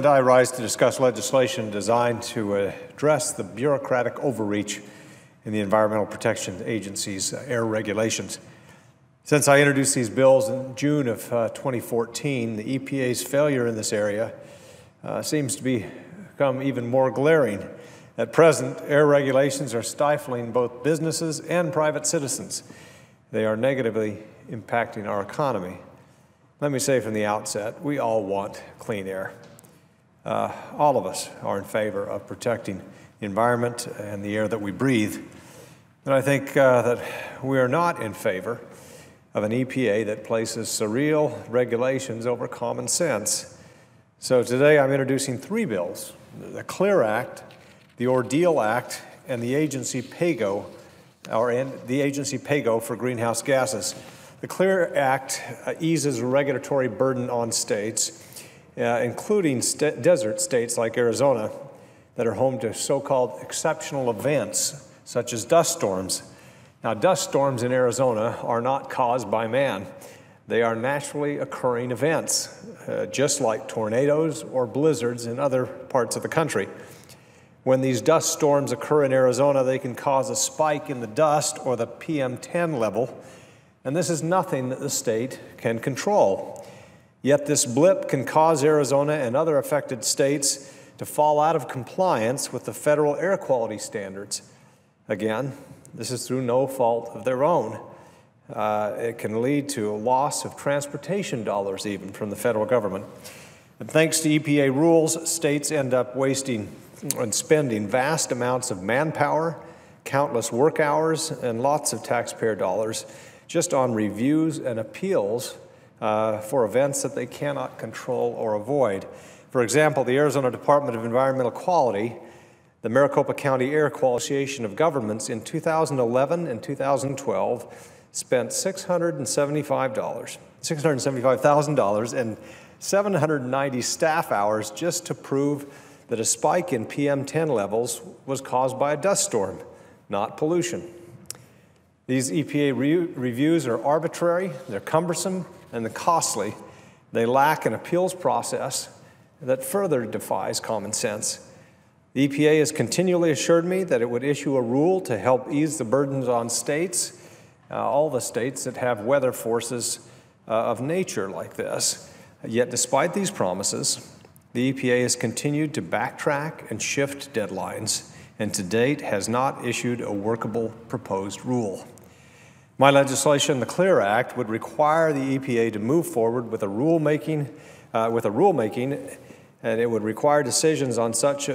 I rise to discuss legislation designed to address the bureaucratic overreach in the Environmental Protection Agency's air regulations. Since I introduced these bills in June of 2014, the EPA's failure in this area seems to become even more glaring. At present, air regulations are stifling both businesses and private citizens. They are negatively impacting our economy. Let me say from the outset, we all want clean air. All of us are in favor of protecting the environment and the air that we breathe. And I think that we are not in favor of an EPA that places surreal regulations over common sense. So today I'm introducing three bills: the CLEAR Act, the ORDEAL Act, and the agency PAYGO, for greenhouse gases. The CLEAR Act eases regulatory burden on states, including desert states like Arizona that are home to so-called exceptional events such as dust storms. Now, dust storms in Arizona are not caused by man. They are naturally occurring events, just like tornadoes or blizzards in other parts of the country. When these dust storms occur in Arizona, they can cause a spike in the dust or the PM10 level, and this is nothing that the state can control. Yet this blip can cause Arizona and other affected states to fall out of compliance with the federal air quality standards. Again, this is through no fault of their own. It can lead to a loss of transportation dollars even from the federal government. And thanks to EPA rules, states end up wasting and spending vast amounts of manpower, countless work hours, and lots of taxpayer dollars just on reviews and appeals for events that they cannot control or avoid. For example, the Arizona Department of Environmental Quality, the Maricopa County Air Quality Association of Governments in 2011 and 2012 spent $675,000 and 790 staff hours just to prove that a spike in PM10 levels was caused by a dust storm, not pollution. These EPA reviews are arbitrary, they're cumbersome, and they're costly. They lack an appeals process that further defies common sense. The EPA has continually assured me that it would issue a rule to help ease the burdens on states, all the states that have weather forces of nature like this. Yet despite these promises, the EPA has continued to backtrack and shift deadlines, and to date has not issued a workable proposed rule. My legislation, the CLEAR Act, would require the EPA to move forward with a rulemaking, and it would require decisions on such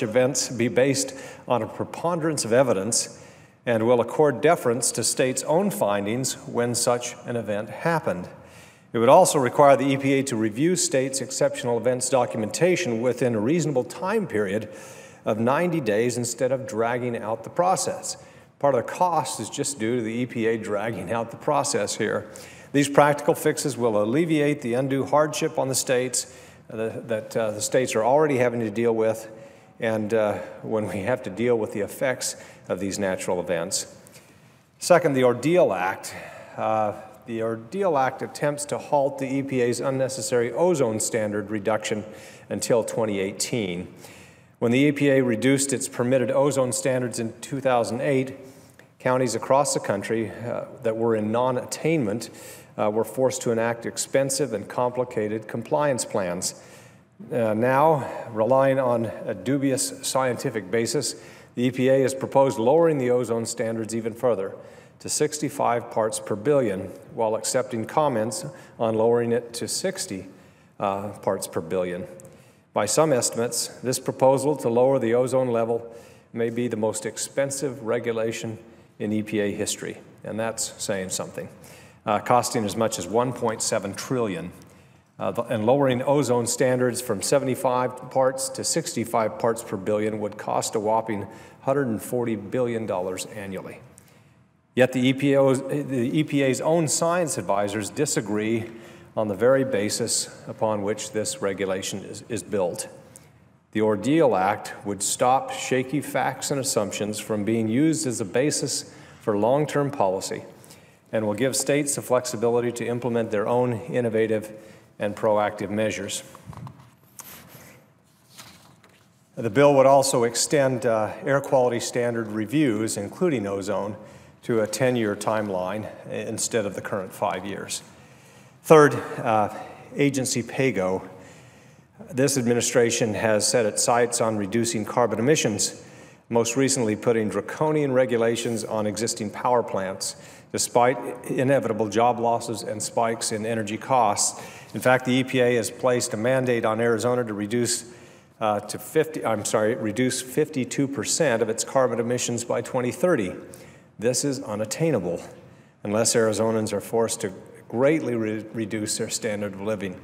events be based on a preponderance of evidence, and will accord deference to states' own findings when such an event happened. It would also require the EPA to review states' exceptional events documentation within a reasonable time period of 90 days instead of dragging out the process. Part of the cost is just due to the EPA dragging out the process here. These practical fixes will alleviate the undue hardship on the states that the states are already having to deal with, and when we have to deal with the effects of these natural events. Second, the ORDEAL Act. The ORDEAL Act attempts to halt the EPA's unnecessary ozone standard reduction until 2018. When the EPA reduced its permitted ozone standards in 2008, counties across the country that were in non-attainment were forced to enact expensive and complicated compliance plans. Now, relying on a dubious scientific basis, the EPA has proposed lowering the ozone standards even further to 65 parts per billion, while accepting comments on lowering it to 60 parts per billion. By some estimates, this proposal to lower the ozone level may be the most expensive regulation in EPA history, and that's saying something, costing as much as $1.7 trillion. And lowering ozone standards from 75 parts to 65 parts per billion would cost a whopping $140 billion annually. Yet the EPA's own science advisors disagree on the very basis upon which this regulation is built. The ORDEAL Act would stop shaky facts and assumptions from being used as a basis for long-term policy, and will give states the flexibility to implement their own innovative and proactive measures. The bill would also extend air quality standard reviews, including ozone, to a 10-year timeline instead of the current 5 years. Third, agency pay-go. This administration has set its sights on reducing carbon emissions, most recently putting draconian regulations on existing power plants, despite inevitable job losses and spikes in energy costs. In fact, the EPA has placed a mandate on Arizona to reduce 52% of its carbon emissions by 2030. This is unattainable unless Arizonans are forced to greatly reduce their standard of living.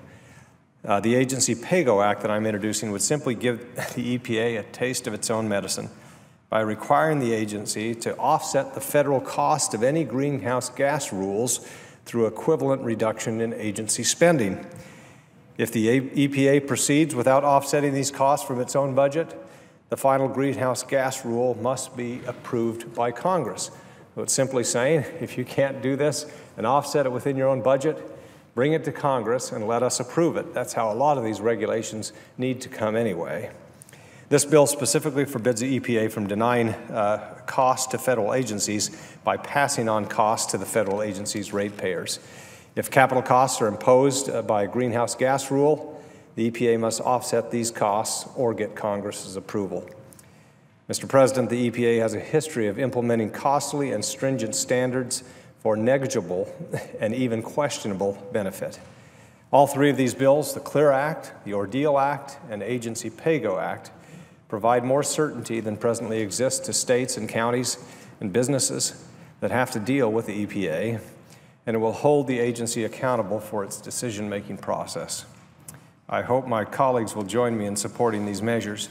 The Agency Pay-Go Act that I'm introducing would simply give the EPA a taste of its own medicine by requiring the agency to offset the federal cost of any greenhouse gas rules through equivalent reduction in agency spending. If the EPA proceeds without offsetting these costs from its own budget, the final greenhouse gas rule must be approved by Congress. So it's simply saying, if you can't do this and offset it within your own budget, bring it to Congress and let us approve it. That's how a lot of these regulations need to come anyway. This bill specifically forbids the EPA from denying costs to federal agencies by passing on costs to the federal agencies' ratepayers. If capital costs are imposed by a greenhouse gas rule, the EPA must offset these costs or get Congress's approval. Mr. President, the EPA has a history of implementing costly and stringent standards for negligible and even questionable benefit. All three of these bills, the CLEAR Act, the ORDEAL Act, and Agency Pay-Go Act, provide more certainty than presently exists to states and counties and businesses that have to deal with the EPA, and it will hold the agency accountable for its decision-making process. I hope my colleagues will join me in supporting these measures.